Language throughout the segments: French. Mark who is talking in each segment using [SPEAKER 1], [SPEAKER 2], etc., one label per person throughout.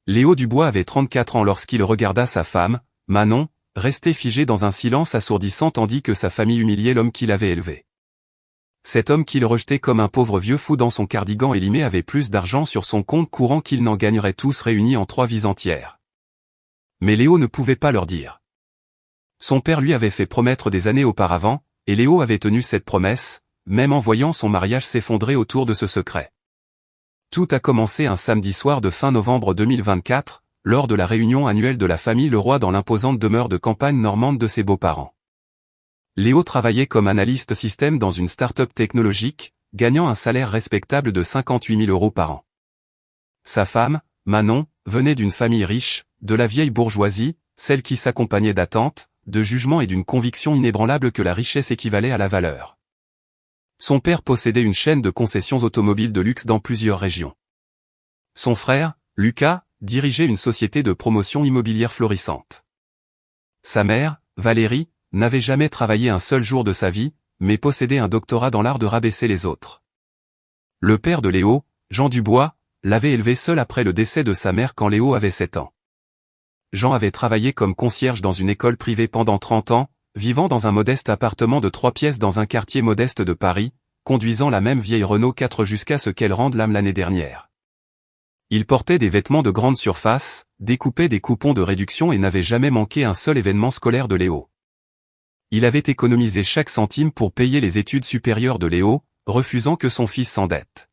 [SPEAKER 1] Léo Dubois avait 34 ans lorsqu'il regarda sa femme, Manon, rester figée dans un silence assourdissant tandis que sa famille humiliait l'homme qu'il avait élevé. Cet homme qu'il rejetait comme un pauvre vieux fou dans son cardigan élimé avait plus d'argent sur son compte courant qu'ils n'en gagneraient tous réunis en 3 vies entières. Mais Léo ne pouvait pas leur dire. Son père lui avait fait promettre des années auparavant, et Léo avait tenu cette promesse, même en voyant son mariage s'effondrer autour de ce secret. Tout a commencé un samedi soir de fin novembre 2024, lors de la réunion annuelle de la famille Leroy dans l'imposante demeure de campagne normande de ses beaux-parents. Léo travaillait comme analyste système dans une start-up technologique, gagnant un salaire respectable de 58 000 € par an. Sa femme, Manon, venait d'une famille riche, de la vieille bourgeoisie, celle qui s'accompagnait d'attentes, de jugements et d'une conviction inébranlable que la richesse équivalait à la valeur. Son père possédait une chaîne de concessions automobiles de luxe dans plusieurs régions. Son frère, Lucas, dirigeait une société de promotion immobilière florissante. Sa mère, Valérie, n'avait jamais travaillé un seul jour de sa vie, mais possédait un doctorat dans l'art de rabaisser les autres. Le père de Léo, Jean Dubois, l'avait élevé seul après le décès de sa mère quand Léo avait 7 ans. Jean avait travaillé comme concierge dans une école privée pendant 30 ans, vivant dans un modeste appartement de 3 pièces dans un quartier modeste de Paris, conduisant la même vieille Renault 4 jusqu'à ce qu'elle rende l'âme l'année dernière. Il portait des vêtements de grande surface, découpait des coupons de réduction et n'avait jamais manqué un seul événement scolaire de Léo. Il avait économisé chaque centime pour payer les études supérieures de Léo, refusant que son fils s'endette.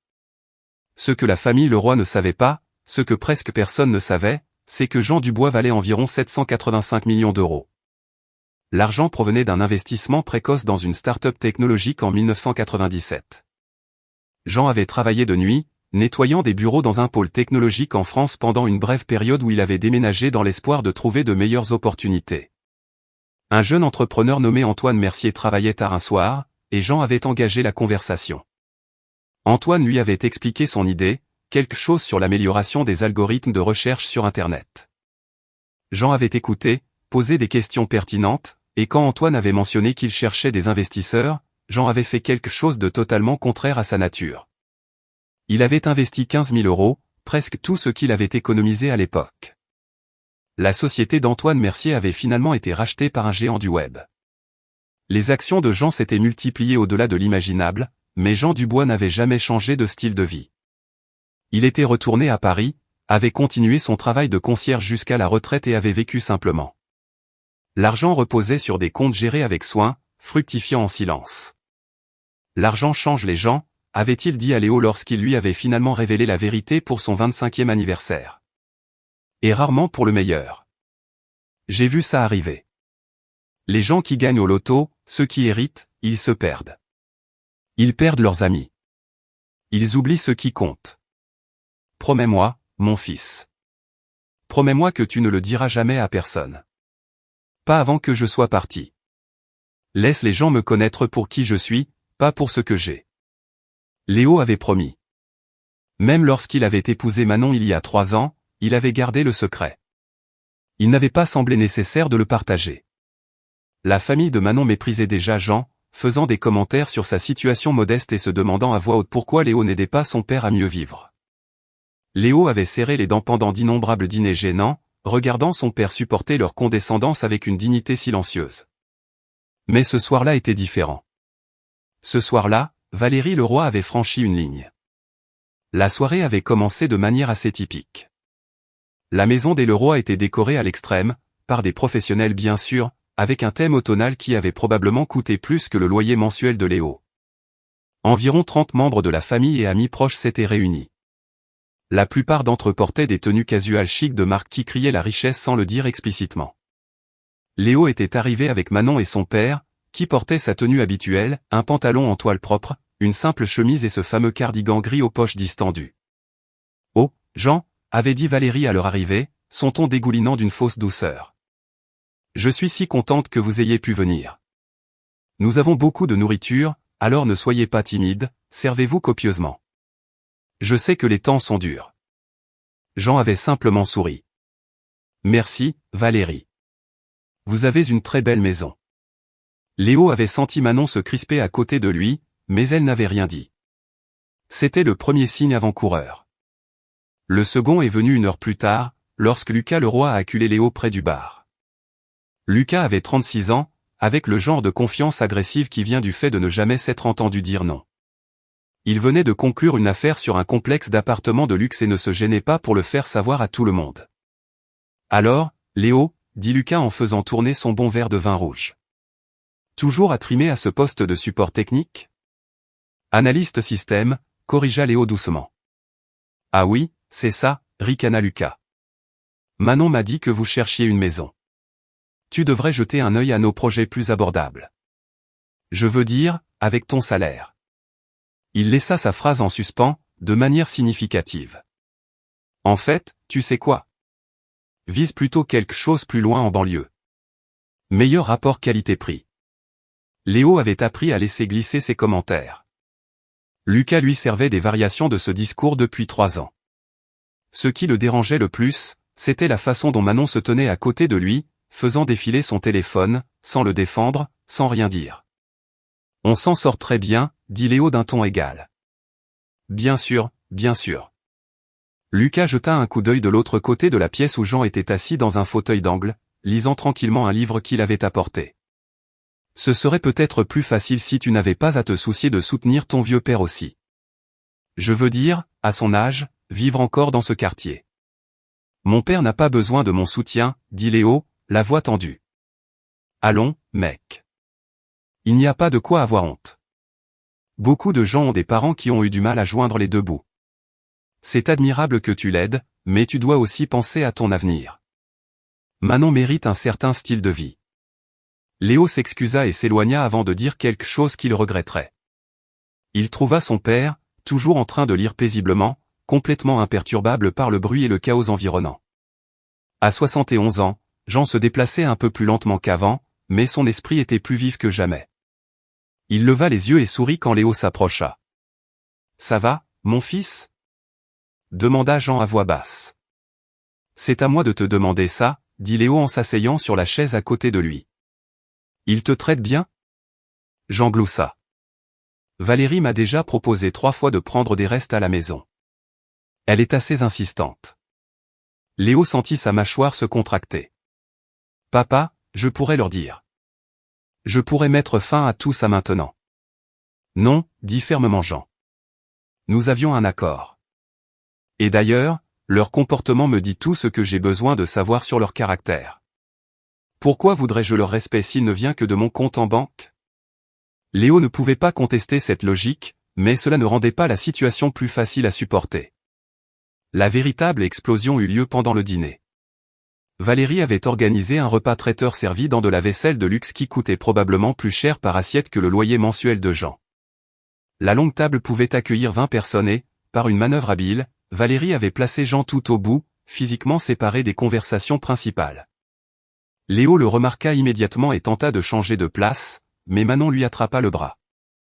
[SPEAKER 1] Ce que la famille Leroy ne savait pas, ce que presque personne ne savait, c'est que Jean Dubois valait environ 785 millions d'euros. L'argent provenait d'un investissement précoce dans une start-up technologique en 1997. Jean avait travaillé de nuit, nettoyant des bureaux dans un pôle technologique en France pendant une brève période où il avait déménagé dans l'espoir de trouver de meilleures opportunités. Un jeune entrepreneur nommé Antoine Mercier travaillait tard un soir, et Jean avait engagé la conversation. Antoine lui avait expliqué son idée, quelque chose sur l'amélioration des algorithmes de recherche sur Internet. Jean avait écouté, posé des questions pertinentes, et quand Antoine avait mentionné qu'il cherchait des investisseurs, Jean avait fait quelque chose de totalement contraire à sa nature. Il avait investi 15 000 €, presque tout ce qu'il avait économisé à l'époque. La société d'Antoine Mercier avait finalement été rachetée par un géant du web. Les actions de Jean s'étaient multipliées au-delà de l'imaginable, mais Jean Dubois n'avait jamais changé de style de vie. Il était retourné à Paris, avait continué son travail de concierge jusqu'à la retraite et avait vécu simplement. L'argent reposait sur des comptes gérés avec soin, fructifiant en silence. L'argent change les gens, avait-il dit à Léo lorsqu'il lui avait finalement révélé la vérité pour son 25e anniversaire. Et rarement pour le meilleur. J'ai vu ça arriver. Les gens qui gagnent au loto, ceux qui héritent, ils se perdent. Ils perdent leurs amis. Ils oublient ce qui compte. Promets-moi, mon fils. Promets-moi que tu ne le diras jamais à personne. Pas avant que je sois parti. Laisse les gens me connaître pour qui je suis, pas pour ce que j'ai. Léo avait promis. Même lorsqu'il avait épousé Manon il y a 3 ans, il avait gardé le secret. Il n'avait pas semblé nécessaire de le partager. La famille de Manon méprisait déjà Jean, faisant des commentaires sur sa situation modeste et se demandant à voix haute pourquoi Léo n'aidait pas son père à mieux vivre. Léo avait serré les dents pendant d'innombrables dîners gênants, regardant son père supporter leur condescendance avec une dignité silencieuse. Mais ce soir-là était différent. Ce soir-là, Valérie Leroy avait franchi une ligne. La soirée avait commencé de manière assez typique. La maison des Leroy était décorée à l'extrême, par des professionnels bien sûr, avec un thème automnal qui avait probablement coûté plus que le loyer mensuel de Léo. Environ 30 membres de la famille et amis proches s'étaient réunis. La plupart d'entre eux portaient des tenues casuales chic de marque qui criaient la richesse sans le dire explicitement. Léo était arrivé avec Manon et son père, qui portait sa tenue habituelle, un pantalon en toile propre, une simple chemise et ce fameux cardigan gris aux poches distendues. « Oh, Jean !» avait dit Valérie à leur arrivée, son ton dégoulinant d'une fausse douceur. « Je suis si contente que vous ayez pu venir. Nous avons beaucoup de nourriture, alors ne soyez pas timide, servez-vous copieusement. Je sais que les temps sont durs. » Jean avait simplement souri. « Merci, Valérie. Vous avez une très belle maison. » Léo avait senti Manon se crisper à côté de lui, mais elle n'avait rien dit. C'était le premier signe avant-coureur. Le second est venu 1 heure plus tard, lorsque Lucas Leroy a acculé Léo près du bar. Lucas avait 36 ans, avec le genre de confiance agressive qui vient du fait de ne jamais s'être entendu dire non. Il venait de conclure une affaire sur un complexe d'appartements de luxe et ne se gênait pas pour le faire savoir à tout le monde. Alors, Léo, dit Lucas en faisant tourner son bon verre de vin rouge. Toujours à trimer à ce poste de support technique? Analyste système, corrigea Léo doucement. Ah oui, c'est ça, ricana Lucas. Manon m'a dit que vous cherchiez une maison. Tu devrais jeter un œil à nos projets plus abordables. Je veux dire, avec ton salaire. Il laissa sa phrase en suspens, de manière significative. En fait, tu sais quoi? Vise plutôt quelque chose plus loin en banlieue. Meilleur rapport qualité-prix. Léo avait appris à laisser glisser ses commentaires. Lucas lui servait des variations de ce discours depuis 3 ans. Ce qui le dérangeait le plus, c'était la façon dont Manon se tenait à côté de lui, faisant défiler son téléphone, sans le défendre, sans rien dire. On s'en sort très bien, dit Léo d'un ton égal. Bien sûr, bien sûr. Lucas jeta un coup d'œil de l'autre côté de la pièce où Jean était assis dans un fauteuil d'angle, lisant tranquillement un livre qu'il avait apporté. Ce serait peut-être plus facile si tu n'avais pas à te soucier de soutenir ton vieux père aussi. Je veux dire, à son âge, vivre encore dans ce quartier. Mon père n'a pas besoin de mon soutien, dit Léo, la voix tendue. Allons, mec. Il n'y a pas de quoi avoir honte. Beaucoup de gens ont des parents qui ont eu du mal à joindre les deux bouts. C'est admirable que tu l'aides, mais tu dois aussi penser à ton avenir. Manon mérite un certain style de vie. Léo s'excusa et s'éloigna avant de dire quelque chose qu'il regretterait. Il trouva son père, toujours en train de lire paisiblement, complètement imperturbable par le bruit et le chaos environnant. À 71 ans, Jean se déplaçait un peu plus lentement qu'avant, mais son esprit était plus vif que jamais. Il leva les yeux et sourit quand Léo s'approcha. « Ça va, mon fils ?» demanda Jean à voix basse. « C'est à moi de te demander ça, » dit Léo en s'asseyant sur la chaise à côté de lui. « Il te traite bien ?» Jean gloussa. « Valérie m'a déjà proposé 3 fois de prendre des restes à la maison. Elle est assez insistante. » Léo sentit sa mâchoire se contracter. « Papa, je pourrais leur dire. Je pourrais mettre fin à tout ça maintenant. » « Non, » dit fermement Jean. « Nous avions un accord. Et d'ailleurs, leur comportement me dit tout ce que j'ai besoin de savoir sur leur caractère. Pourquoi voudrais-je leur respect s'il ne vient que de mon compte en banque ? » Léo ne pouvait pas contester cette logique, mais cela ne rendait pas la situation plus facile à supporter. La véritable explosion eut lieu pendant le dîner. Valérie avait organisé un repas traiteur servi dans de la vaisselle de luxe qui coûtait probablement plus cher par assiette que le loyer mensuel de Jean. La longue table pouvait accueillir 20 personnes et, par une manœuvre habile, Valérie avait placé Jean tout au bout, physiquement séparé des conversations principales. Léo le remarqua immédiatement et tenta de changer de place, mais Manon lui attrapa le bras.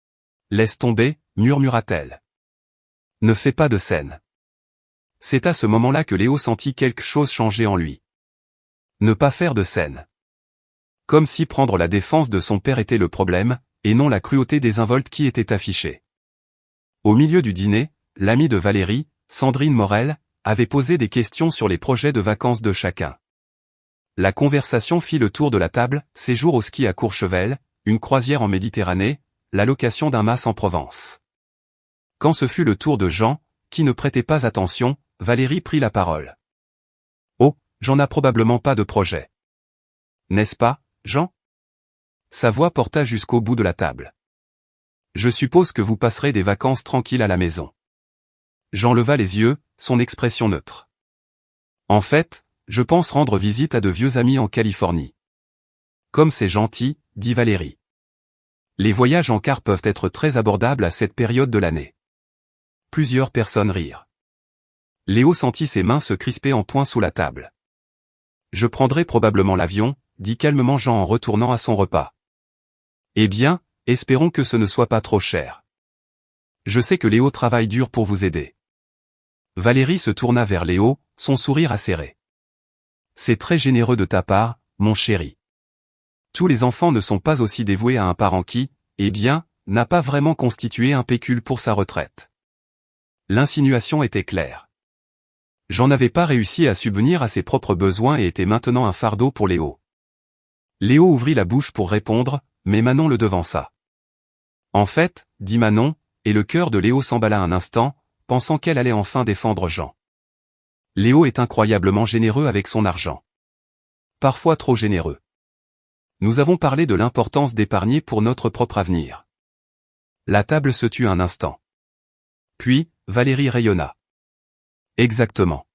[SPEAKER 1] « Laisse tomber, murmura-t-elle. Ne fais pas de scène. » C'est à ce moment-là que Léo sentit quelque chose changer en lui. Ne pas faire de scène. Comme si prendre la défense de son père était le problème, et non la cruauté désinvolte qui était affichée. Au milieu du dîner, l'amie de Valérie, Sandrine Morel, avait posé des questions sur les projets de vacances de chacun. La conversation fit le tour de la table, séjour au ski à Courchevel, une croisière en Méditerranée, la location d'un mas en Provence. Quand ce fut le tour de Jean, qui ne prêtait pas attention, Valérie prit la parole. « Oh, Jean n'a probablement pas de projet. N'est-ce pas, Jean ?» Sa voix porta jusqu'au bout de la table. « Je suppose que vous passerez des vacances tranquilles à la maison. » Jean leva les yeux, son expression neutre. « En fait, je pense rendre visite à de vieux amis en Californie. »« Comme c'est gentil, » dit Valérie. « Les voyages en car peuvent être très abordables à cette période de l'année. » Plusieurs personnes rirent. Léo sentit ses mains se crisper en poing sous la table. « Je prendrai probablement l'avion, » dit calmement Jean en retournant à son repas. « Eh bien, espérons que ce ne soit pas trop cher. Je sais que Léo travaille dur pour vous aider. » Valérie se tourna vers Léo, son sourire acéré. « C'est très généreux de ta part, mon chéri. Tous les enfants ne sont pas aussi dévoués à un parent qui, eh bien, n'a pas vraiment constitué un pécule pour sa retraite. » L'insinuation était claire. Jean n'avait pas réussi à subvenir à ses propres besoins et était maintenant un fardeau pour Léo. Léo ouvrit la bouche pour répondre, mais Manon le devança. En fait, dit Manon, et le cœur de Léo s'emballa un instant, pensant qu'elle allait enfin défendre Jean. Léo est incroyablement généreux avec son argent. Parfois trop généreux. Nous avons parlé de l'importance d'épargner pour notre propre avenir. La table se tut un instant. Puis, Valérie rayonna. Exactement.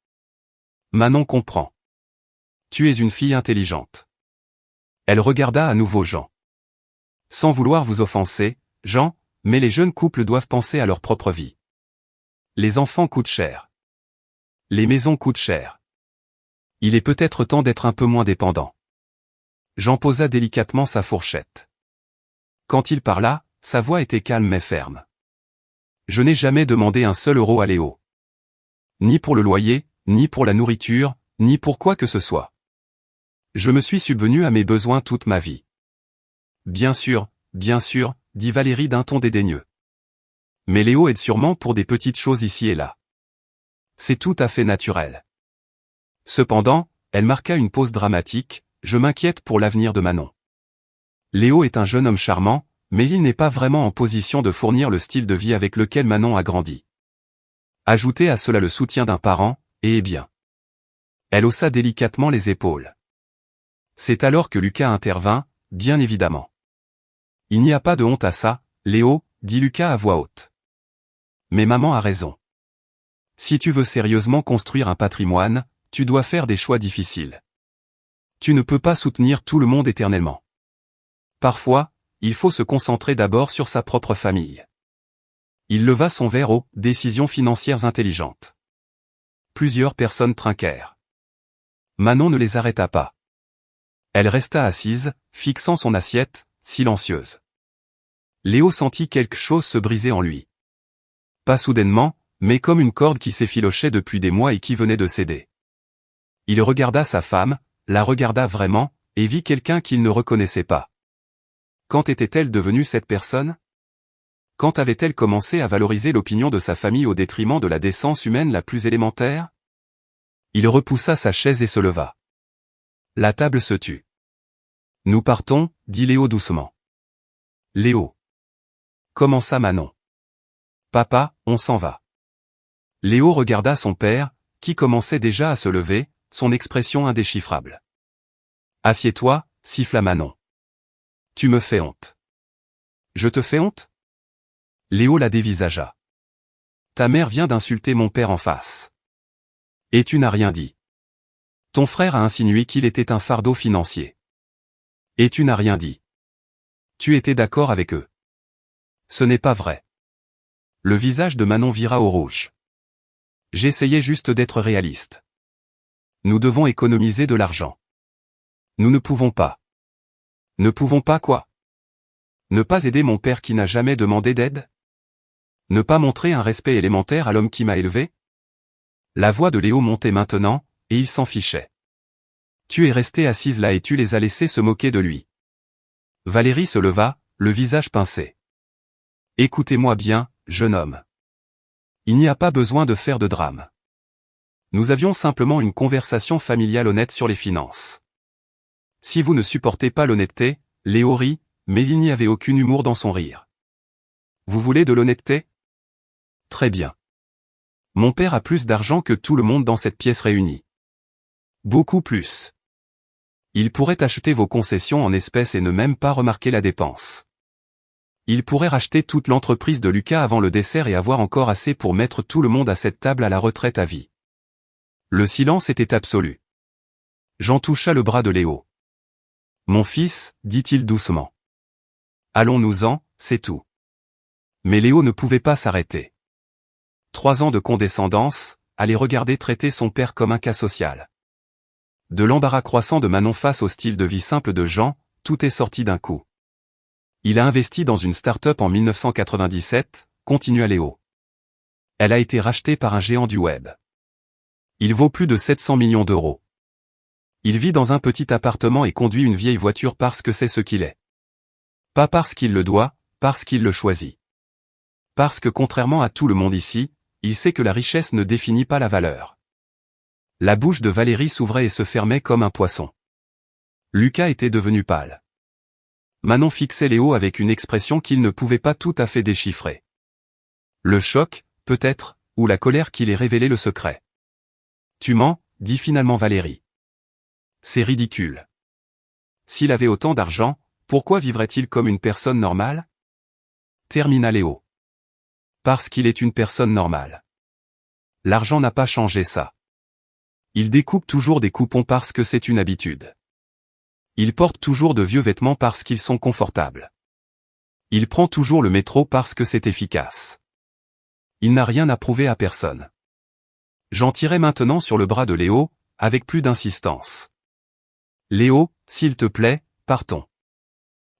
[SPEAKER 1] Manon comprend. Tu es une fille intelligente. Elle regarda à nouveau Jean. Sans vouloir vous offenser, Jean, mais les jeunes couples doivent penser à leur propre vie. Les enfants coûtent cher. Les maisons coûtent cher. Il est peut-être temps d'être un peu moins dépendant. Jean posa délicatement sa fourchette. Quand il parla, sa voix était calme mais ferme. Je n'ai jamais demandé un seul euro à Léo. Ni pour le loyer, ni pour la nourriture, ni pour quoi que ce soit. Je me suis subvenu à mes besoins toute ma vie. Bien sûr, dit Valérie d'un ton dédaigneux. Mais Léo aide sûrement pour des petites choses ici et là. C'est tout à fait naturel. Cependant, elle marqua une pause dramatique, je m'inquiète pour l'avenir de Manon. Léo est un jeune homme charmant, mais il n'est pas vraiment en position de fournir le style de vie avec lequel Manon a grandi. Ajoutez à cela le soutien d'un parent, et eh bien. Elle haussa délicatement les épaules. C'est alors que Lucas intervint, bien évidemment. Il n'y a pas de honte à ça, Léo, dit Lucas à voix haute. Mais maman a raison. Si tu veux sérieusement construire un patrimoine, tu dois faire des choix difficiles. Tu ne peux pas soutenir tout le monde éternellement. Parfois, il faut se concentrer d'abord sur sa propre famille. Il leva son verre aux « décisions financières intelligentes ». Plusieurs personnes trinquèrent. Manon ne les arrêta pas. Elle resta assise, fixant son assiette, silencieuse. Léo sentit quelque chose se briser en lui. Pas soudainement, mais comme une corde qui s'effilochait depuis des mois et qui venait de céder. Il regarda sa femme, la regarda vraiment, et vit quelqu'un qu'il ne reconnaissait pas. Quand était-elle devenue cette personne ? Quand avait-elle commencé à valoriser l'opinion de sa famille au détriment de la décence humaine la plus élémentaire ? Il repoussa sa chaise et se leva. La table se tut. Nous partons, dit Léo doucement. Léo. Commença Manon. Papa, on s'en va. Léo regarda son père, qui commençait déjà à se lever, son expression indéchiffrable. Assieds-toi, siffla Manon. Tu me fais honte. Je te fais honte ? Léo la dévisagea. Ta mère vient d'insulter mon père en face. Et tu n'as rien dit. Ton frère a insinué qu'il était un fardeau financier. Et tu n'as rien dit. Tu étais d'accord avec eux. Ce n'est pas vrai. Le visage de Manon vira au rouge. J'essayais juste d'être réaliste. Nous devons économiser de l'argent. Nous ne pouvons pas. Ne pouvons pas quoi ? Ne pas aider mon père qui n'a jamais demandé d'aide ? Ne pas montrer un respect élémentaire à l'homme qui m'a élevé ? La voix de Léo montait maintenant, et il s'en fichait. Tu es restée assise là et tu les as laissés se moquer de lui. Valérie se leva, le visage pincé. Écoutez-moi bien, jeune homme. Il n'y a pas besoin de faire de drame. Nous avions simplement une conversation familiale honnête sur les finances. Si vous ne supportez pas l'honnêteté, Léo rit, mais il n'y avait aucun humour dans son rire. Vous voulez de l'honnêteté ? Très bien. Mon père a plus d'argent que tout le monde dans cette pièce réunie. Beaucoup plus. Il pourrait acheter vos concessions en espèces et ne même pas remarquer la dépense. Il pourrait racheter toute l'entreprise de Lucas avant le dessert et avoir encore assez pour mettre tout le monde à cette table à la retraite à vie. Le silence était absolu. Jean toucha le bras de Léo. Mon fils, dit-il doucement. Allons-nous-en, c'est tout. Mais Léo ne pouvait pas s'arrêter. 3 ans de condescendance, aller regarder traiter son père comme un cas social. De l'embarras croissant de Manon face au style de vie simple de Jean, tout est sorti d'un coup. Il a investi dans une start-up en 1997, continua Léo. Elle a été rachetée par un géant du web. Il vaut plus de 700 millions d'euros. Il vit dans un petit appartement et conduit une vieille voiture parce que c'est ce qu'il est. Pas parce qu'il le doit, parce qu'il le choisit. Parce que contrairement à tout le monde ici, il sait que la richesse ne définit pas la valeur. La bouche de Valérie s'ouvrait et se fermait comme un poisson. Lucas était devenu pâle. Manon fixait Léo avec une expression qu'il ne pouvait pas tout à fait déchiffrer. Le choc, peut-être, ou la colère qui lui révélait le secret. Tu mens, dit finalement Valérie. C'est ridicule. S'il avait autant d'argent, pourquoi vivrait-il comme une personne normale? Termina Léo. Parce qu'il est une personne normale. L'argent n'a pas changé ça. Il découpe toujours des coupons parce que c'est une habitude. Il porte toujours de vieux vêtements parce qu'ils sont confortables. Il prend toujours le métro parce que c'est efficace. Il n'a rien à prouver à personne. J'en tirais maintenant sur le bras de Léo, avec plus d'insistance. Léo, s'il te plaît, partons.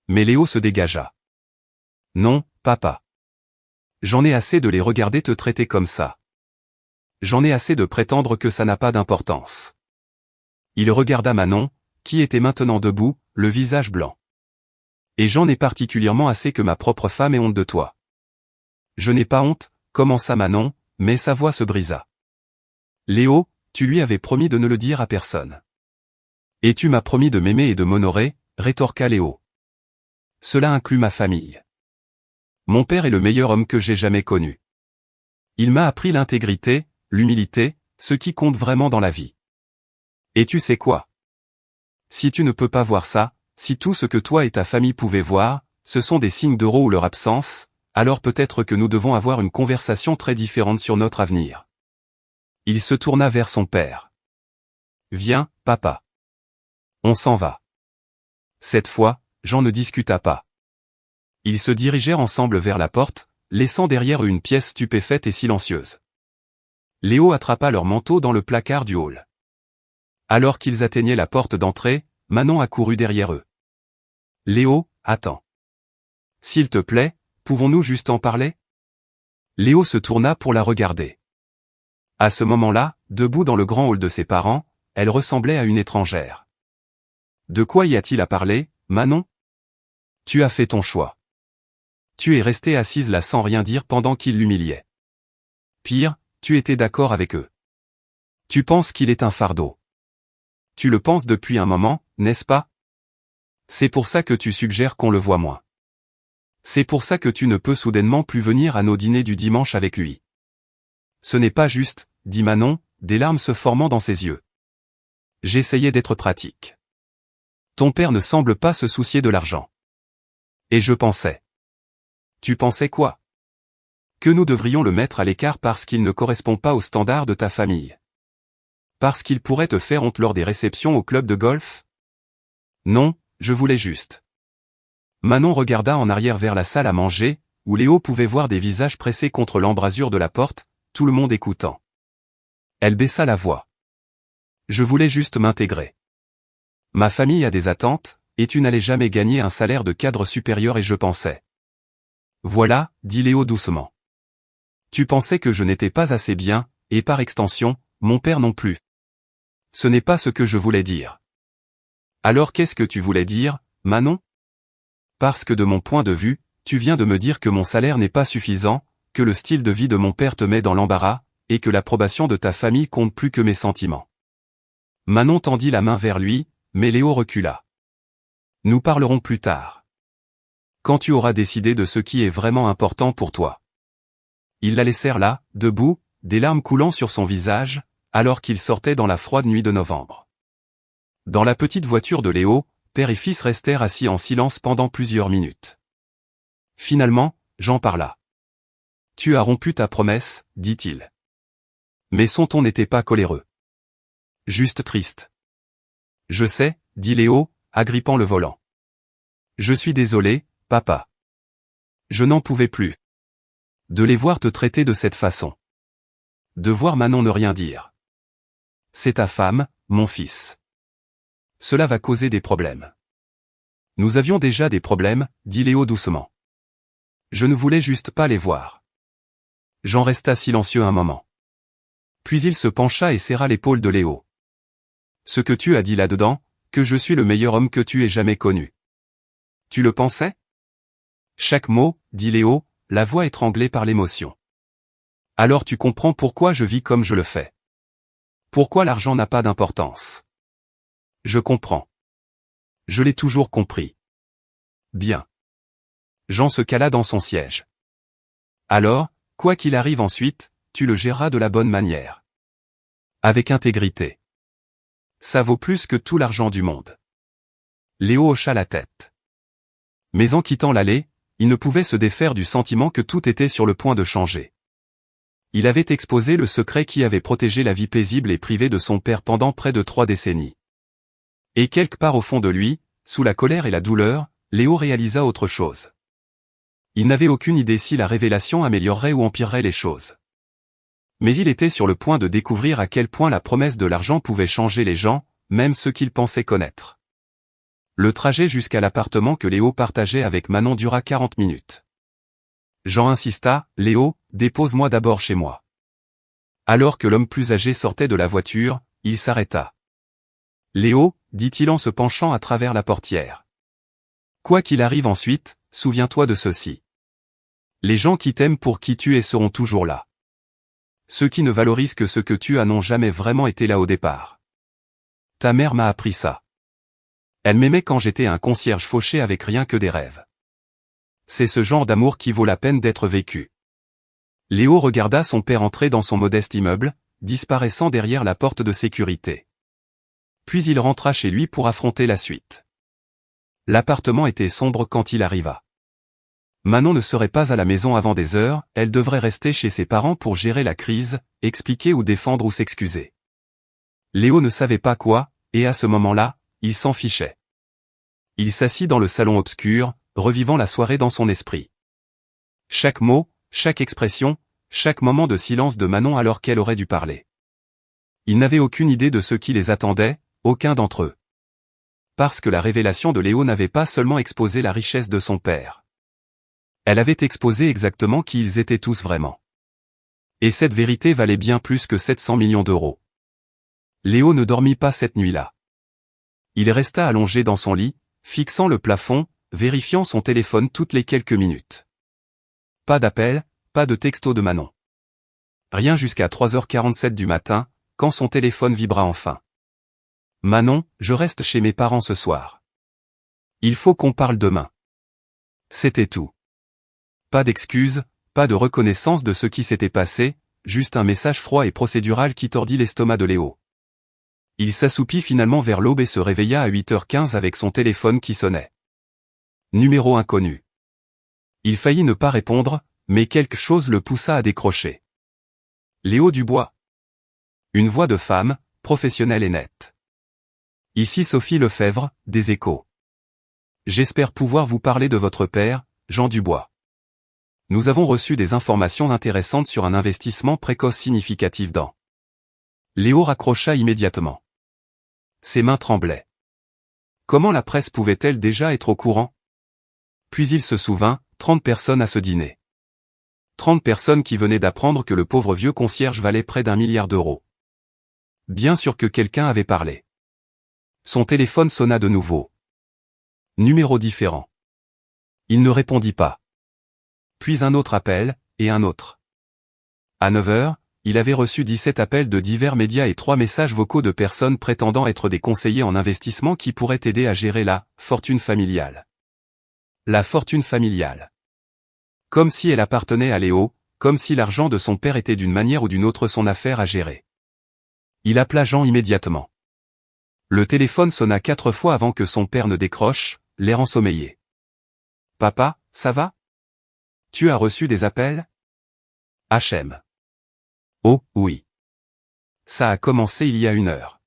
[SPEAKER 1] Mais Léo se dégagea. Non, papa. J'en ai assez de les regarder te traiter comme ça. J'en ai assez de prétendre que ça n'a pas d'importance. Il regarda Manon, qui était maintenant debout, le visage blanc. Et j'en ai particulièrement assez que ma propre femme ait honte de toi. Je n'ai pas honte, commença Manon, mais sa voix se brisa. Léo, tu lui avais promis de ne le dire à personne. Et tu m'as promis de m'aimer et de m'honorer, rétorqua Léo. Cela inclut ma famille. Mon père est le meilleur homme que j'ai jamais connu. Il m'a appris l'intégrité, l'humilité, ce qui compte vraiment dans la vie. Et tu sais quoi? Si tu ne peux pas voir ça, si tout ce que toi et ta famille pouvaient voir, ce sont des signes d'euro ou leur absence, alors peut-être que nous devons avoir une conversation très différente sur notre avenir. Il se tourna vers son père. Viens, papa. On s'en va. Cette fois, Jean ne discuta pas. Ils se dirigèrent ensemble vers la porte, laissant derrière eux une pièce stupéfaite et silencieuse. Léo attrapa leur manteau dans le placard du hall. Alors qu'ils atteignaient la porte d'entrée, Manon accourut derrière eux. Léo, attends. S'il te plaît, pouvons-nous juste en parler? Léo se tourna pour la regarder. À ce moment-là, debout dans le grand hall de ses parents, elle ressemblait à une étrangère. De quoi y a-t-il à parler, Manon? Tu as fait ton choix. Tu es restée assise là sans rien dire pendant qu'il l'humiliait. Pire, tu étais d'accord avec eux. Tu penses qu'il est un fardeau. Tu le penses depuis un moment, n'est-ce pas? C'est pour ça que tu suggères qu'on le voie moins. C'est pour ça que tu ne peux soudainement plus venir à nos dîners du dimanche avec lui. Ce n'est pas juste, dit Manon, des larmes se formant dans ses yeux. J'essayais d'être pratique. Ton père ne semble pas se soucier de l'argent. Et je pensais. Tu pensais quoi? Que nous devrions le mettre à l'écart parce qu'il ne correspond pas aux standards de ta famille. Parce qu'il pourrait te faire honte lors des réceptions au club de golf? Non, je voulais juste. Manon regarda en arrière vers la salle à manger, où Léo pouvait voir des visages pressés contre l'embrasure de la porte, tout le monde écoutant. Elle baissa la voix. Je voulais juste m'intégrer. Ma famille a des attentes, et tu n'allais jamais gagner un salaire de cadre supérieur et je pensais. Voilà, dit Léo doucement. Tu pensais que je n'étais pas assez bien, et par extension, mon père non plus. Ce n'est pas ce que je voulais dire. Alors qu'est-ce que tu voulais dire, Manon? Parce que de mon point de vue, tu viens de me dire que mon salaire n'est pas suffisant, que le style de vie de mon père te met dans l'embarras, et que l'approbation de ta famille compte plus que mes sentiments. Manon tendit la main vers lui, mais Léo recula. Nous parlerons plus tard. Quand tu auras décidé de ce qui est vraiment important pour toi. Ils la laissèrent là, debout, des larmes coulant sur son visage, alors qu'ils sortaient dans la froide nuit de novembre. Dans la petite voiture de Léo, père et fils restèrent assis en silence pendant plusieurs minutes. Finalement, Jean parla. Tu as rompu ta promesse, dit-il. Mais son ton n'était pas coléreux. Juste triste. Je sais, dit Léo, agrippant le volant. Je suis désolé, papa. Je n'en pouvais plus. De les voir te traiter de cette façon. De voir Manon ne rien dire. C'est ta femme, mon fils. Cela va causer des problèmes. Nous avions déjà des problèmes, dit Léo doucement. Je ne voulais juste pas les voir. Jean resta silencieux un moment. Puis il se pencha et serra l'épaule de Léo. Ce que tu as dit là-dedans, que je suis le meilleur homme que tu aies jamais connu. Tu le pensais? Chaque mot, dit Léo, la voix étranglée par l'émotion. Alors tu comprends pourquoi je vis comme je le fais. Pourquoi l'argent n'a pas d'importance? Je comprends. Je l'ai toujours compris. Bien. Jean se cala dans son siège. Alors, quoi qu'il arrive ensuite, tu le géreras de la bonne manière. Avec intégrité. Ça vaut plus que tout l'argent du monde. Léo hocha la tête. Mais en quittant l'allée, il ne pouvait se défaire du sentiment que tout était sur le point de changer. Il avait exposé le secret qui avait protégé la vie paisible et privée de son père pendant près de 3 décennies. Et quelque part au fond de lui, sous la colère et la douleur, Léo réalisa autre chose. Il n'avait aucune idée si la révélation améliorerait ou empirerait les choses. Mais il était sur le point de découvrir à quel point la promesse de l'argent pouvait changer les gens, même ceux qu'il pensait connaître. Le trajet jusqu'à l'appartement que Léo partageait avec Manon dura 40 minutes. Jean insista, « Léo, dépose-moi d'abord chez moi. » Alors que l'homme plus âgé sortait de la voiture, il s'arrêta. « Léo, » dit-il en se penchant à travers la portière. « Quoi qu'il arrive ensuite, souviens-toi de ceci. Les gens qui t'aiment pour qui tu es seront toujours là. Ceux qui ne valorisent que ce que tu as n'ont jamais vraiment été là au départ. Ta mère m'a appris ça. Elle m'aimait quand j'étais un concierge fauché avec rien que des rêves. C'est ce genre d'amour qui vaut la peine d'être vécu. » Léo regarda son père entrer dans son modeste immeuble, disparaissant derrière la porte de sécurité. Puis il rentra chez lui pour affronter la suite. L'appartement était sombre quand il arriva. Manon ne serait pas à la maison avant des heures, elle devrait rester chez ses parents pour gérer la crise, expliquer ou défendre ou s'excuser. Léo ne savait pas quoi, et à ce moment-là, il s'en fichait. Il s'assit dans le salon obscur, revivant la soirée dans son esprit. Chaque mot, chaque expression, chaque moment de silence de Manon alors qu'elle aurait dû parler. Il n'avait aucune idée de ce qui les attendait, aucun d'entre eux. Parce que la révélation de Léo n'avait pas seulement exposé la richesse de son père. Elle avait exposé exactement qui ils étaient tous vraiment. Et cette vérité valait bien plus que 700 millions d'euros. Léo ne dormit pas cette nuit-là. Il resta allongé dans son lit, fixant le plafond, vérifiant son téléphone toutes les quelques minutes. Pas d'appel, pas de texto de Manon. Rien jusqu'à 3h47 du matin, quand son téléphone vibra enfin. « Manon, je reste chez mes parents ce soir. Il faut qu'on parle demain. » C'était tout. Pas d'excuses, pas de reconnaissance de ce qui s'était passé, juste un message froid et procédural qui tordit l'estomac de Léo. Il s'assoupit finalement vers l'aube et se réveilla à 8h15 avec son téléphone qui sonnait. Numéro inconnu. Il faillit ne pas répondre, mais quelque chose le poussa à décrocher. Léo Dubois. Une voix de femme, professionnelle et nette. Ici Sophie Lefebvre, des Échos. J'espère pouvoir vous parler de votre père, Jean Dubois. Nous avons reçu des informations intéressantes sur un investissement précoce significatif dans. Léo raccrocha immédiatement. Ses mains tremblaient. Comment la presse pouvait-elle déjà être au courant? Puis il se souvint, 30 personnes à ce dîner. 30 personnes qui venaient d'apprendre que le pauvre vieux concierge valait près d'1 milliard d'euros. Bien sûr que quelqu'un avait parlé. Son téléphone sonna de nouveau. Numéro différent. Il ne répondit pas. Puis un autre appel, et un autre. À 9h, il avait reçu 17 appels de divers médias et 3 messages vocaux de personnes prétendant être des conseillers en investissement qui pourraient aider à gérer la fortune familiale. La fortune familiale. Comme si elle appartenait à Léo, comme si l'argent de son père était d'une manière ou d'une autre son affaire à gérer. Il appela Jean immédiatement. Le téléphone sonna 4 fois avant que son père ne décroche, l'air ensommeillé. « Papa, ça va? Tu as reçu des appels? HM. Oh, oui. Ça a commencé il y a 1 heure.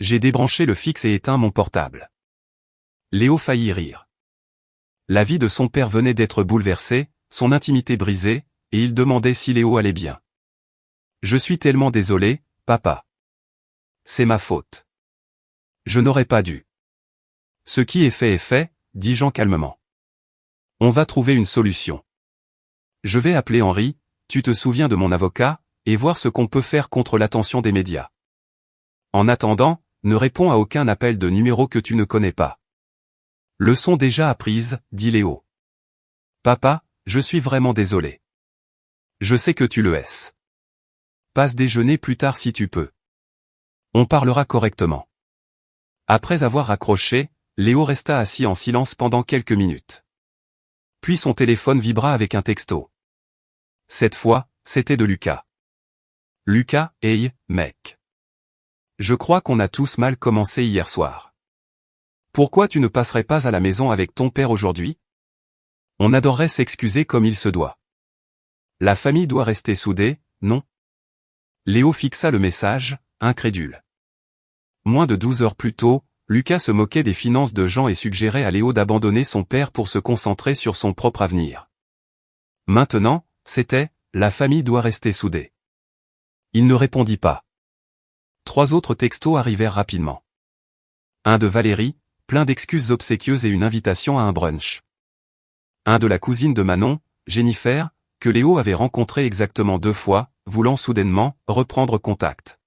[SPEAKER 1] J'ai débranché le fixe et éteint mon portable. » Léo faillit rire. La vie de son père venait d'être bouleversée, son intimité brisée, et il demandait si Léo allait bien. « Je suis tellement désolé, papa. C'est ma faute. Je n'aurais pas dû. » « Ce qui est fait, dit Jean calmement. On va trouver une solution. Je vais appeler Henri, tu te souviens de mon avocat, et voir ce qu'on peut faire contre l'attention des médias. En attendant, ne réponds à aucun appel de numéro que tu ne connais pas. Leçon déjà apprise, dit Léo. Papa, je suis vraiment désolé. Je sais que tu le es. Passe déjeuner plus tard si tu peux. On parlera correctement. Après avoir raccroché, Léo resta assis en silence pendant quelques minutes. Puis son téléphone vibra avec un texto. Cette fois, c'était de Lucas. Lucas, hey, mec. Je crois qu'on a tous mal commencé hier soir. Pourquoi tu ne passerais pas à la maison avec ton père aujourd'hui? On adorerait s'excuser comme il se doit. La famille doit rester soudée, non? Léo fixa le message, incrédule. Moins de 12 heures plus tôt, Lucas se moquait des finances de Jean et suggérait à Léo d'abandonner son père pour se concentrer sur son propre avenir. Maintenant, c'était « la famille doit rester soudée ». Il ne répondit pas. 3 autres textos arrivèrent rapidement. Un de Valérie, plein d'excuses obséquieuses et une invitation à un brunch. Un de la cousine de Manon, Jennifer, que Léo avait rencontré exactement 2 fois, voulant soudainement reprendre contact.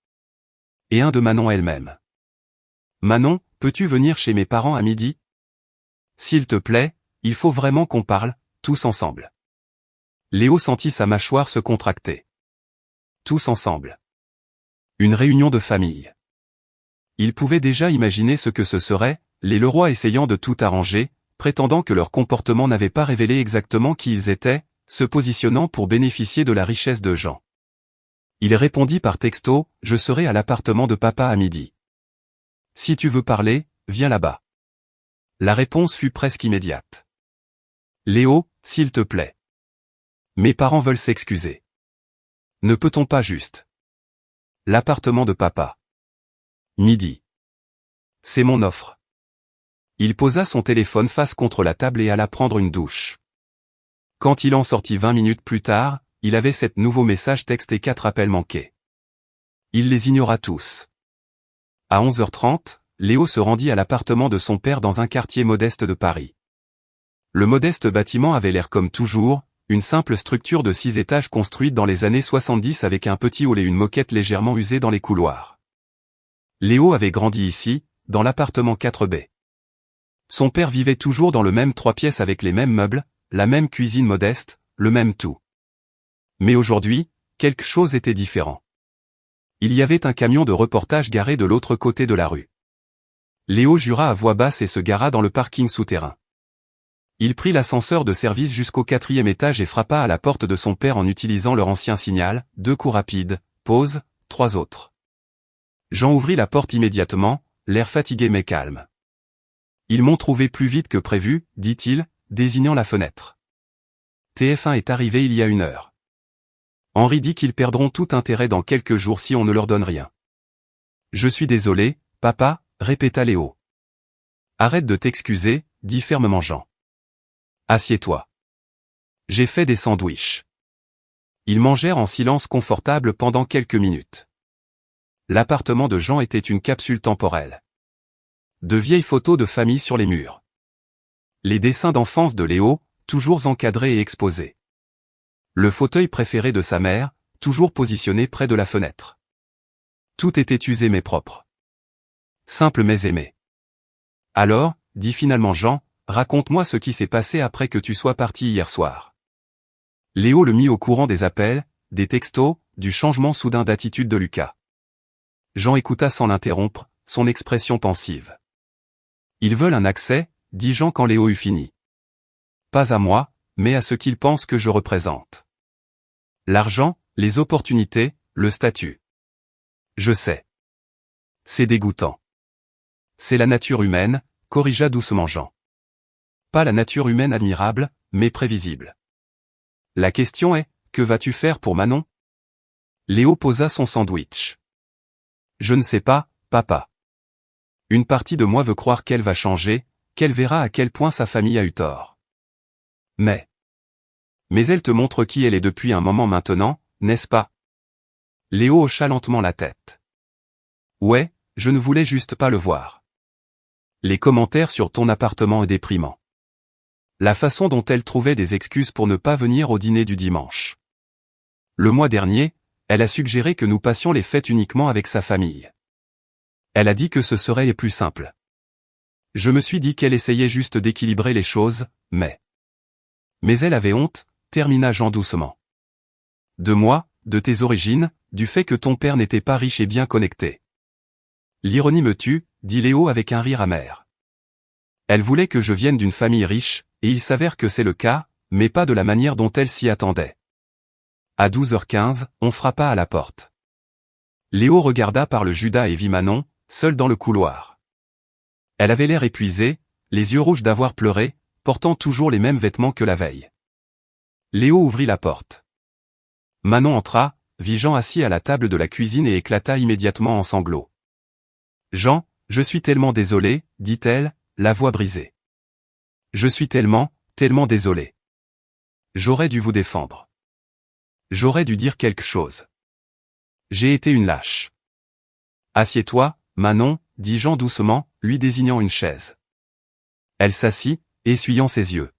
[SPEAKER 1] Et un de Manon elle-même. Manon, peux-tu venir chez mes parents à midi? S'il te plaît, il faut vraiment qu'on parle, tous ensemble. Léo sentit sa mâchoire se contracter. Tous ensemble. Une réunion de famille. Il pouvait déjà imaginer ce que ce serait, les Leroy essayant de tout arranger, prétendant que leur comportement n'avait pas révélé exactement qui ils étaient, se positionnant pour bénéficier de la richesse de Jean. Il répondit par texto, « Je serai à l'appartement de papa à midi. Si tu veux parler, viens là-bas. » La réponse fut presque immédiate. « Léo, s'il te plaît. Mes parents veulent s'excuser. Ne peut-on pas juste? L'appartement de papa. Midi. C'est mon offre. » Il posa son téléphone face contre la table et alla prendre une douche. Quand il en sortit 20 minutes plus tard, il avait 7 nouveaux messages textes et 4 appels manqués. Il les ignora tous. À 11h30, Léo se rendit à l'appartement de son père dans un quartier modeste de Paris. Le modeste bâtiment avait l'air comme toujours, une simple structure de 6 étages construite dans les années 70 avec un petit hall et une moquette légèrement usée dans les couloirs. Léo avait grandi ici, dans l'appartement 4B. Son père vivait toujours dans le même 3 pièces avec les mêmes meubles, la même cuisine modeste, le même tout. Mais aujourd'hui, quelque chose était différent. Il y avait un camion de reportage garé de l'autre côté de la rue. Léo jura à voix basse et se gara dans le parking souterrain. Il prit l'ascenseur de service jusqu'au 4e étage et frappa à la porte de son père en utilisant leur ancien signal, 2 coups rapides, pause, 3 autres. Jean ouvrit la porte immédiatement, l'air fatigué mais calme. « Ils m'ont trouvé plus vite que prévu, dit-il, désignant la fenêtre. TF1 est arrivé il y a 1 heure. Henri dit qu'ils perdront tout intérêt dans quelques jours si on ne leur donne rien. Je suis désolé, papa, répéta Léo. Arrête de t'excuser, dit fermement Jean. Assieds-toi. J'ai fait des sandwichs. Ils mangèrent en silence confortable pendant quelques minutes. L'appartement de Jean était une capsule temporelle. De vieilles photos de famille sur les murs. Les dessins d'enfance de Léo, toujours encadrés et exposés. Le fauteuil préféré de sa mère, toujours positionné près de la fenêtre. Tout était usé mais propre. Simple mais aimé. Alors, dit finalement Jean, raconte-moi ce qui s'est passé après que tu sois parti hier soir. Léo le mit au courant des appels, des textos, du changement soudain d'attitude de Lucas. Jean écouta sans l'interrompre, son expression pensive. Ils veulent un accès, dit Jean quand Léo eut fini. Pas à moi, mais à ce qu'ils pensent que je représente. L'argent, les opportunités, le statut. Je sais. C'est dégoûtant. C'est la nature humaine, corrigea doucement Jean. Pas la nature humaine admirable, mais prévisible. La question est, que vas-tu faire pour Manon? Léo posa son sandwich. Je ne sais pas, papa. Une partie de moi veut croire qu'elle va changer, qu'elle verra à quel point sa famille a eu tort. Mais elle te montre qui elle est depuis un moment maintenant, n'est-ce pas? Léo hocha lentement la tête. Ouais, je ne voulais juste pas le voir. Les commentaires sur ton appartement est déprimant. La façon dont elle trouvait des excuses pour ne pas venir au dîner du dimanche. Le mois dernier, elle a suggéré que nous passions les fêtes uniquement avec sa famille. Elle a dit que ce serait les plus simple. Je me suis dit qu'elle essayait juste d'équilibrer les choses, mais elle avait honte, termina Jean doucement. De moi, de tes origines, du fait que ton père n'était pas riche et bien connecté. L'ironie me tue, dit Léo avec un rire amer. Elle voulait que je vienne d'une famille riche, et il s'avère que c'est le cas, mais pas de la manière dont elle s'y attendait. À 12h15, on frappa à la porte. Léo regarda par le Judas et vit Manon, seule dans le couloir. Elle avait l'air épuisée, les yeux rouges d'avoir pleuré, portant toujours les mêmes vêtements que la veille. Léo ouvrit la porte. Manon entra, vit Jean assis à la table de la cuisine et éclata immédiatement en sanglots. « Jean, je suis tellement désolée, dit-elle, la voix brisée. Je suis tellement désolée. J'aurais dû vous défendre. J'aurais dû dire quelque chose. J'ai été une lâche. Assieds-toi, Manon, dit Jean doucement, lui désignant une chaise. Elle s'assit, essuyant ses yeux.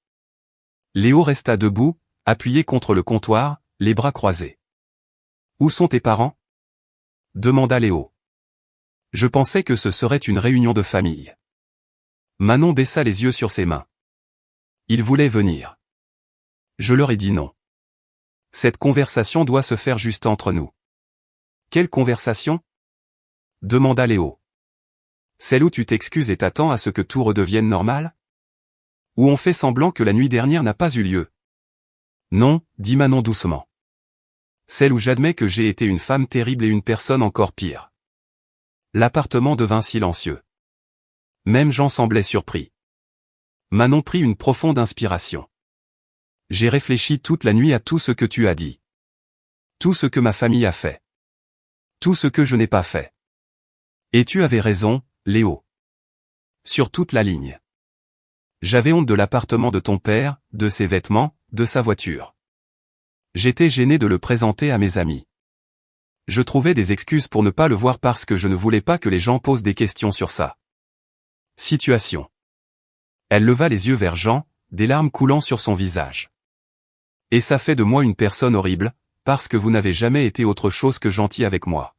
[SPEAKER 1] Léo resta debout, appuyé contre le comptoir, les bras croisés. Où sont tes parents? Demanda Léo. Je pensais que ce serait une réunion de famille. Manon baissa les yeux sur ses mains. Ils voulaient venir. Je leur ai dit non. Cette conversation doit se faire juste entre nous. Quelle conversation? Demanda Léo. Celle où tu t'excuses et t'attends à ce que tout redevienne normal? Où on fait semblant que la nuit dernière n'a pas eu lieu? Non, dit Manon doucement. Celle où j'admets que j'ai été une femme terrible et une personne encore pire. L'appartement devint silencieux. Même Jean semblait surpris. Manon prit une profonde inspiration. J'ai réfléchi toute la nuit à tout ce que tu as dit. Tout ce que ma famille a fait. Tout ce que je n'ai pas fait. Et tu avais raison, Léo. Sur toute la ligne. J'avais honte de l'appartement de ton père, de ses vêtements, de sa voiture. J'étais gêné de le présenter à mes amis. Je trouvais des excuses pour ne pas le voir parce que je ne voulais pas que les gens posent des questions sur ça. Situation. Elle leva les yeux vers Jean, des larmes coulant sur son visage. Et ça fait de moi une personne horrible, parce que vous n'avez jamais été autre chose que gentil avec moi.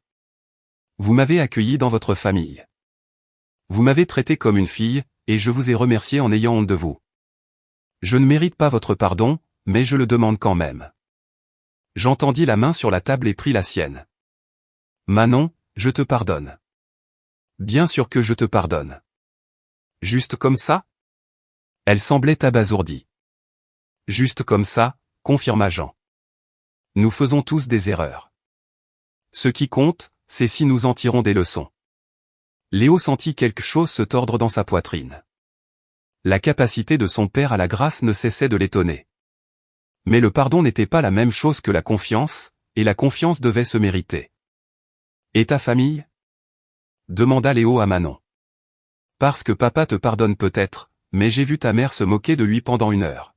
[SPEAKER 1] Vous m'avez accueilli dans votre famille. Vous m'avez traité comme une fille, et je vous ai remercié en ayant honte de vous. Je ne mérite pas votre pardon, mais je le demande quand même. J'entendis la main sur la table et pris la sienne. Manon, je te pardonne. Bien sûr que je te pardonne. Juste comme ça? Elle semblait abasourdie. Juste comme ça, confirma Jean. Nous faisons tous des erreurs. Ce qui compte, c'est si nous en tirons des leçons. Léo sentit quelque chose se tordre dans sa poitrine. La capacité de son père à la grâce ne cessait de l'étonner. Mais le pardon n'était pas la même chose que la confiance, et la confiance devait se mériter. Et ta famille? Demanda Léo à Manon. Parce que papa te pardonne peut-être, mais j'ai vu ta mère se moquer de lui pendant 1 heure.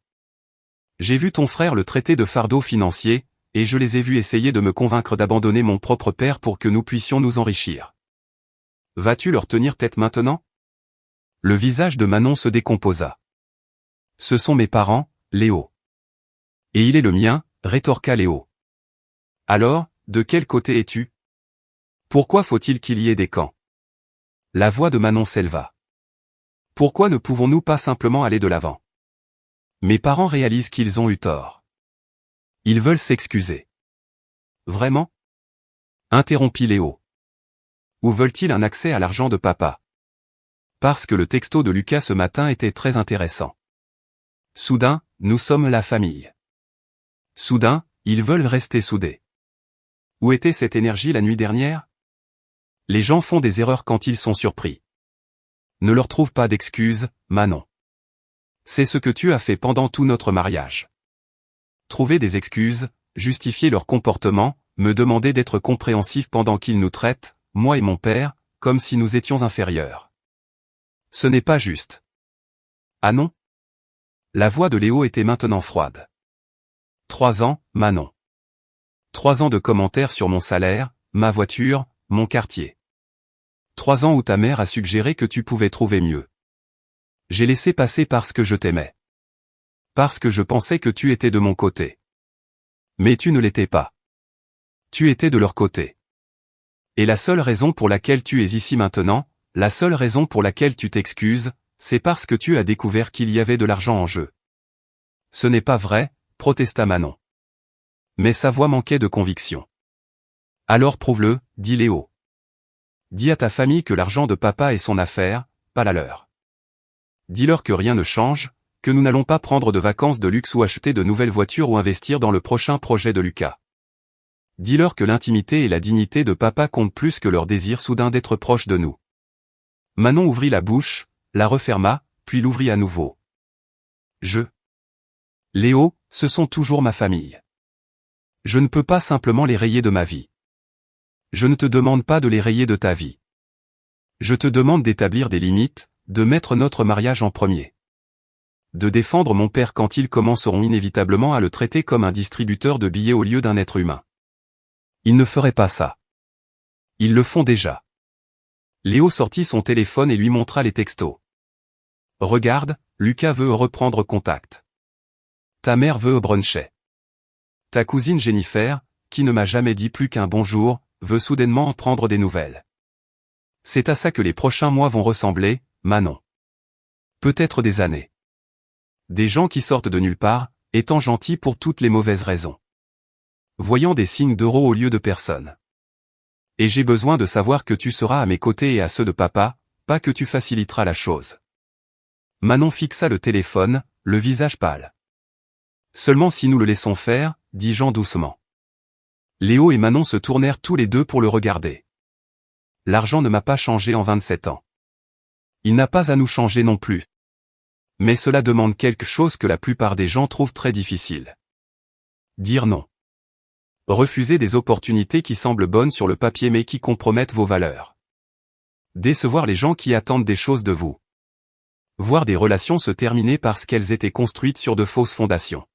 [SPEAKER 1] J'ai vu ton frère le traiter de fardeau financier, et je les ai vus essayer de me convaincre d'abandonner mon propre père pour que nous puissions nous enrichir. Vas-tu leur tenir tête maintenant? Le visage de Manon se décomposa. Ce sont mes parents, Léo. Et il est le mien, rétorqua Léo. Alors, de quel côté es-tu? Pourquoi faut-il qu'il y ait des camps? La voix de Manon s'éleva. Pourquoi ne pouvons-nous pas simplement aller de l'avant? Mes parents réalisent qu'ils ont eu tort. Ils veulent s'excuser. Vraiment? Interrompit Léo. Ou veulent-ils un accès à l'argent de papa? Parce que le texto de Lucas ce matin était très intéressant. Soudain, nous sommes la famille. Soudain, ils veulent rester soudés. Où était cette énergie la nuit dernière? Les gens font des erreurs quand ils sont surpris. Ne leur trouve pas d'excuses, Manon. C'est ce que tu as fait pendant tout notre mariage. Trouver des excuses, justifier leur comportement, me demander d'être compréhensif pendant qu'ils nous traitent, moi et mon père, comme si nous étions inférieurs. Ce n'est pas juste. Ah non? La voix de Léo était maintenant froide. 3 ans, Manon. 3 ans de commentaires sur mon salaire, ma voiture, mon quartier. 3 ans où ta mère a suggéré que tu pouvais trouver mieux. J'ai laissé passer parce que je t'aimais. Parce que je pensais que tu étais de mon côté. Mais tu ne l'étais pas. Tu étais de leur côté. Et la seule raison pour laquelle tu es ici maintenant, la seule raison pour laquelle tu t'excuses, c'est parce que tu as découvert qu'il y avait de l'argent en jeu. Ce n'est pas vrai, protesta Manon. Mais sa voix manquait de conviction. Alors prouve-le, dit Léo. Dis à ta famille que l'argent de papa est son affaire, pas la leur. Dis-leur que rien ne change, que nous n'allons pas prendre de vacances de luxe ou acheter de nouvelles voitures ou investir dans le prochain projet de Lucas. Dis-leur que l'intimité et la dignité de papa comptent plus que leur désir soudain d'être proche de nous. Manon ouvrit la bouche, la referma, puis l'ouvrit à nouveau. Léo, ce sont toujours ma famille. Je ne peux pas simplement les rayer de ma vie. Je ne te demande pas de les rayer de ta vie. Je te demande d'établir des limites, de mettre notre mariage en premier. De défendre mon père quand ils commenceront inévitablement à le traiter comme un distributeur de billets au lieu d'un être humain. Ils ne feraient pas ça. Ils le font déjà. Léo sortit son téléphone et lui montra les textos. Regarde, Lucas veut reprendre contact. Ta mère veut au brunchet. Ta cousine Jennifer, qui ne m'a jamais dit plus qu'un bonjour, veut soudainement en prendre des nouvelles. C'est à ça que les prochains mois vont ressembler, Manon. Peut-être des années. Des gens qui sortent de nulle part, étant gentils pour toutes les mauvaises raisons. Voyant des signes d'euros au lieu de personnes. Et j'ai besoin de savoir que tu seras à mes côtés et à ceux de papa, pas que tu faciliteras la chose. Manon fixa le téléphone, le visage pâle. Seulement si nous le laissons faire, dit Jean doucement. Léo et Manon se tournèrent tous les deux pour le regarder. L'argent ne m'a pas changé en 27 ans. Il n'a pas à nous changer non plus. Mais cela demande quelque chose que la plupart des gens trouvent très difficile. Dire non. Refuser des opportunités qui semblent bonnes sur le papier mais qui compromettent vos valeurs. Décevoir les gens qui attendent des choses de vous. Voir des relations se terminer parce qu'elles étaient construites sur de fausses fondations.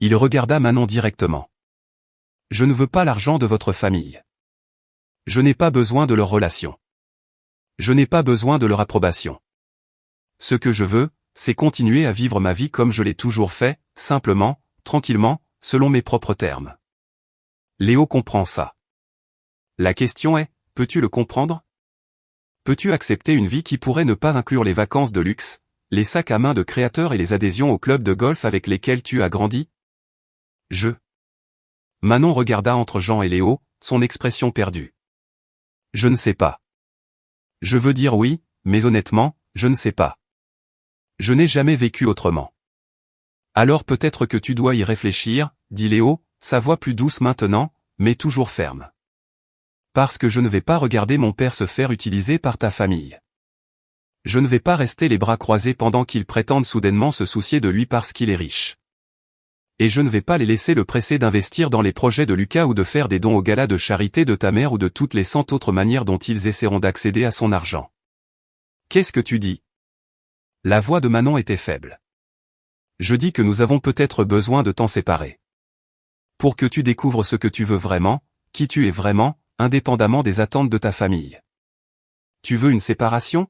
[SPEAKER 1] Il regarda Manon directement. Je ne veux pas l'argent de votre famille. Je n'ai pas besoin de leur relation. Je n'ai pas besoin de leur approbation. Ce que je veux, c'est continuer à vivre ma vie comme je l'ai toujours fait, simplement, tranquillement, selon mes propres termes. Léo comprend ça. La question est, peux-tu le comprendre? Peux-tu accepter une vie qui pourrait ne pas inclure les vacances de luxe, les sacs à main de créateurs et les adhésions au club de golf avec lesquels tu as grandi? Manon regarda entre Jean et Léo, son expression perdue. Je ne sais pas. Je veux dire oui, mais honnêtement, je ne sais pas. Je n'ai jamais vécu autrement. Alors peut-être que tu dois y réfléchir, dit Léo, sa voix plus douce maintenant, mais toujours ferme. Parce que je ne vais pas regarder mon père se faire utiliser par ta famille. Je ne vais pas rester les bras croisés pendant qu'ils prétendent soudainement se soucier de lui parce qu'il est riche. Et je ne vais pas les laisser le presser d'investir dans les projets de Lucas ou de faire des dons au gala de charité de ta mère ou de toutes les 100 autres manières dont ils essaieront d'accéder à son argent. Qu'est-ce que tu dis? La voix de Manon était faible. Je dis que nous avons peut-être besoin de t'en séparer. Pour que tu découvres ce que tu veux vraiment, qui tu es vraiment, indépendamment des attentes de ta famille. Tu veux une séparation?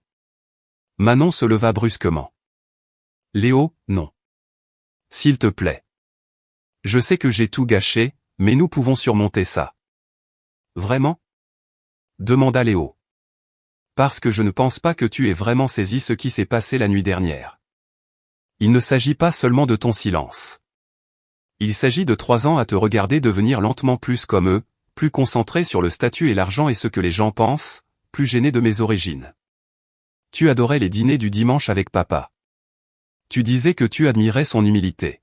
[SPEAKER 1] Manon se leva brusquement. Léo, non. S'il te plaît. Je sais que j'ai tout gâché, mais nous pouvons surmonter ça. Vraiment? Demanda Léo. Parce que je ne pense pas que tu aies vraiment saisi ce qui s'est passé la nuit dernière. Il ne s'agit pas seulement de ton silence. Il s'agit de 3 ans à te regarder devenir lentement plus comme eux, plus concentré sur le statut et l'argent et ce que les gens pensent, plus gêné de mes origines. Tu adorais les dîners du dimanche avec papa. Tu disais que tu admirais son humilité.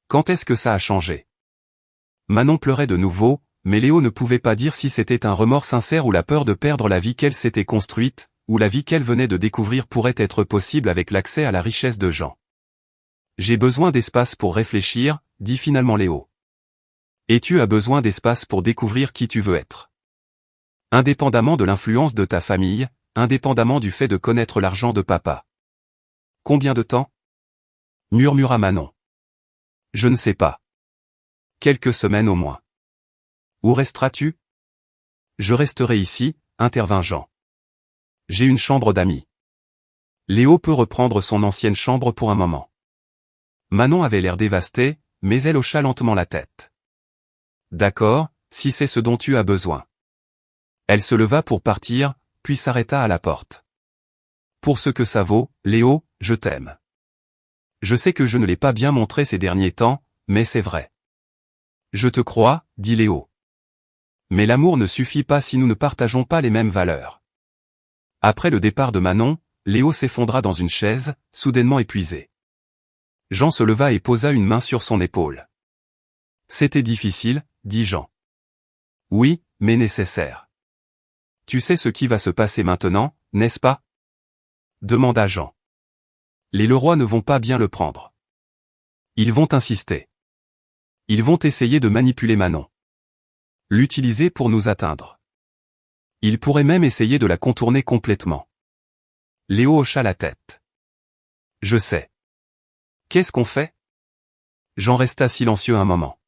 [SPEAKER 1] Quand est-ce que ça a changé? Manon pleurait de nouveau, mais Léo ne pouvait pas dire si c'était un remords sincère ou la peur de perdre la vie qu'elle s'était construite, ou la vie qu'elle venait de découvrir pourrait être possible avec l'accès à la richesse de Jean. J'ai besoin d'espace pour réfléchir, dit finalement Léo. Et tu as besoin d'espace pour découvrir qui tu veux être. Indépendamment de l'influence de ta famille, indépendamment du fait de connaître l'argent de papa. Combien de temps? Murmura Manon. Je ne sais pas. Quelques semaines au moins. Où resteras-tu? Je resterai ici, intervint Jean. J'ai une chambre d'amis. Léo peut reprendre son ancienne chambre pour un moment. Manon avait l'air dévastée, mais elle hocha lentement la tête. D'accord, si c'est ce dont tu as besoin. Elle se leva pour partir, puis s'arrêta à la porte. Pour ce que ça vaut, Léo, je t'aime. Je sais que je ne l'ai pas bien montré ces derniers temps, mais c'est vrai. Je te crois, dit Léo. Mais l'amour ne suffit pas si nous ne partageons pas les mêmes valeurs. Après le départ de Manon, Léo s'effondra dans une chaise, soudainement épuisé. Jean se leva et posa une main sur son épaule. C'était difficile, dit Jean. Oui, mais nécessaire. Tu sais ce qui va se passer maintenant, n'est-ce pas? Demanda Jean. Les Leroy ne vont pas bien le prendre. Ils vont insister. Ils vont essayer de manipuler Manon. L'utiliser pour nous atteindre. Ils pourraient même essayer de la contourner complètement. Léo hocha la tête. Je sais. Qu'est-ce qu'on fait? Jean resta silencieux un moment.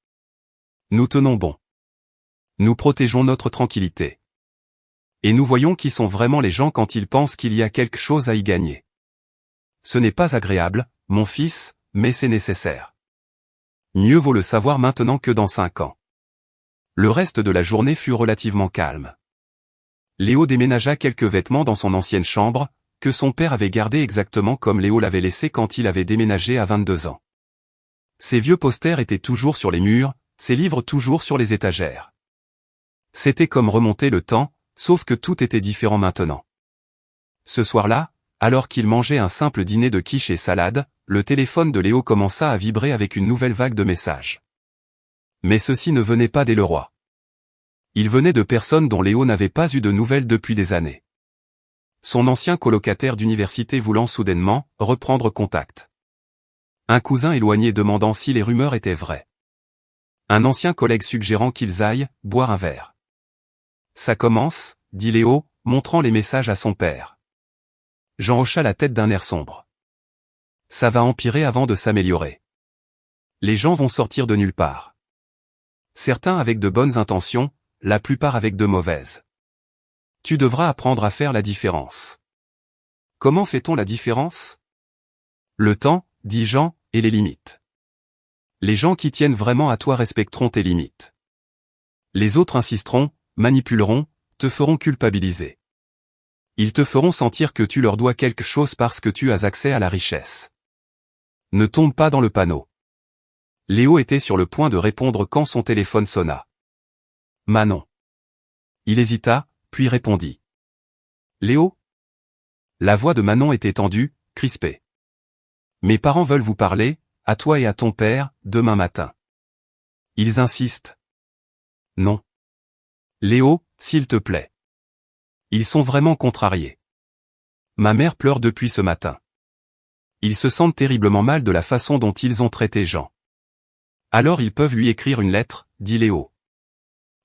[SPEAKER 1] Nous tenons bon. Nous protégeons notre tranquillité. Et nous voyons qui sont vraiment les gens quand ils pensent qu'il y a quelque chose à y gagner. Ce n'est pas agréable, mon fils, mais c'est nécessaire. Mieux vaut le savoir maintenant que dans 5 ans. Le reste de la journée fut relativement calme. Léo déménagea quelques vêtements dans son ancienne chambre, que son père avait gardé exactement comme Léo l'avait laissé quand il avait déménagé à 22 ans. Ses vieux posters étaient toujours sur les murs, ses livres toujours sur les étagères. C'était comme remonter le temps, sauf que tout était différent maintenant. Ce soir-là, alors qu'il mangeait un simple dîner de quiche et salade, le téléphone de Léo commença à vibrer avec une nouvelle vague de messages. Mais ceux-ci ne venaient pas des Leroy. Ils venaient de personnes dont Léo n'avait pas eu de nouvelles depuis des années. Son ancien colocataire d'université voulant soudainement reprendre contact. Un cousin éloigné demandant si les rumeurs étaient vraies. Un ancien collègue suggérant qu'ils aillent boire un verre. Ça commence, dit Léo, montrant les messages à son père. Jean hocha la tête d'un air sombre. Ça va empirer avant de s'améliorer. Les gens vont sortir de nulle part. Certains avec de bonnes intentions, la plupart avec de mauvaises. Tu devras apprendre à faire la différence. Comment fait-on la différence? Le temps, dit Jean, et les limites. Les gens qui tiennent vraiment à toi respecteront tes limites. Les autres insisteront, manipuleront, te feront culpabiliser. Ils te feront sentir que tu leur dois quelque chose parce que tu as accès à la richesse. Ne tombe pas dans le panneau. Léo était sur le point de répondre quand son téléphone sonna. Manon. Il hésita, puis répondit. Léo? La voix de Manon était tendue, crispée. Mes parents veulent vous parler, à toi et à ton père, demain matin. Ils insistent. Non. Léo, s'il te plaît. Ils sont vraiment contrariés. Ma mère pleure depuis ce matin. Ils se sentent terriblement mal de la façon dont ils ont traité Jean. Alors ils peuvent lui écrire une lettre, dit Léo.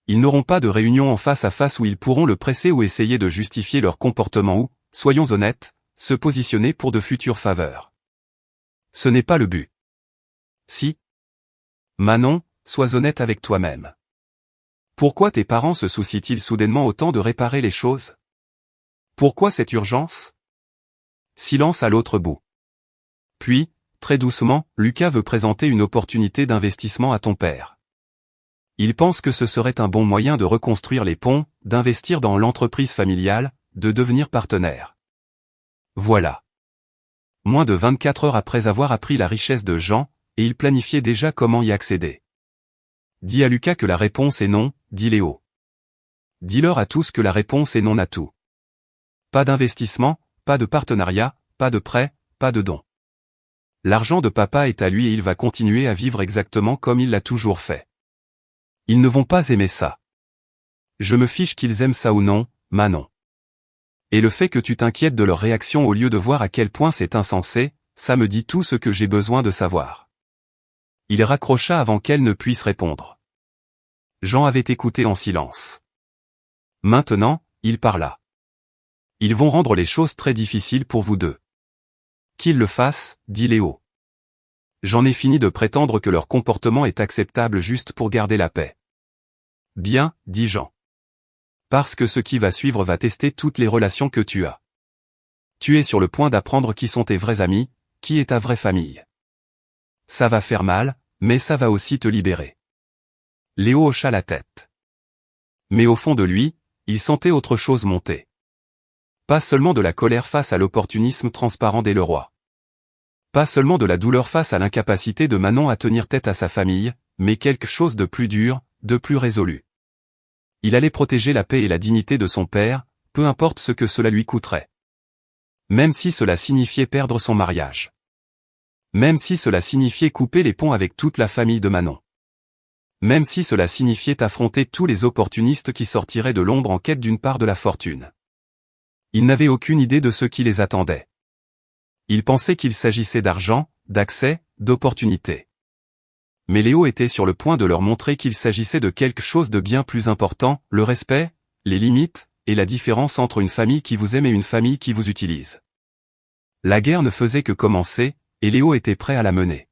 [SPEAKER 1] Ils n'auront pas de réunion en face à face où ils pourront le presser ou essayer de justifier leur comportement ou, soyons honnêtes, se positionner pour de futures faveurs. Ce n'est pas le but. Si. Manon, sois honnête avec toi-même. Pourquoi tes parents se soucient-ils soudainement autant de réparer les choses? Pourquoi cette urgence? Silence à l'autre bout. Puis, très doucement, Lucas veut présenter une opportunité d'investissement à ton père. Il pense que ce serait un bon moyen de reconstruire les ponts, d'investir dans l'entreprise familiale, de devenir partenaire. Voilà. Moins de 24 heures après avoir appris la richesse de Jean, et il planifiait déjà comment y accéder. Dis à Lucas que la réponse est non, dit Léo. Dis-leur à tous que la réponse est non à tout. Pas d'investissement, pas de partenariat, pas de prêt, pas de don. L'argent de papa est à lui et il va continuer à vivre exactement comme il l'a toujours fait. Ils ne vont pas aimer ça. Je me fiche qu'ils aiment ça ou non, Manon. Et le fait que tu t'inquiètes de leur réaction au lieu de voir à quel point c'est insensé, ça me dit tout ce que j'ai besoin de savoir. Il raccrocha avant qu'elle ne puisse répondre. Jean avait écouté en silence. Maintenant, il parla. Ils vont rendre les choses très difficiles pour vous deux. Qu'ils le fassent, dit Léo. J'en ai fini de prétendre que leur comportement est acceptable juste pour garder la paix. Bien, dit Jean. Parce que ce qui va suivre va tester toutes les relations que tu as. Tu es sur le point d'apprendre qui sont tes vrais amis, qui est ta vraie famille. Ça va faire mal, mais ça va aussi te libérer. Léo hocha la tête. Mais au fond de lui, il sentait autre chose monter. Pas seulement de la colère face à l'opportunisme transparent des Leroy. Pas seulement de la douleur face à l'incapacité de Manon à tenir tête à sa famille, mais quelque chose de plus dur, de plus résolu. Il allait protéger la paix et la dignité de son père, peu importe ce que cela lui coûterait. Même si cela signifiait perdre son mariage. Même si cela signifiait couper les ponts avec toute la famille de Manon. Même si cela signifiait affronter tous les opportunistes qui sortiraient de l'ombre en quête d'une part de la fortune. Il n'avait aucune idée de ce qui les attendait. Il pensait qu'il s'agissait d'argent, d'accès, d'opportunités. Mais Léo était sur le point de leur montrer qu'il s'agissait de quelque chose de bien plus important, le respect, les limites, et la différence entre une famille qui vous aime et une famille qui vous utilise. La guerre ne faisait que commencer, et Léo était prêt à la mener.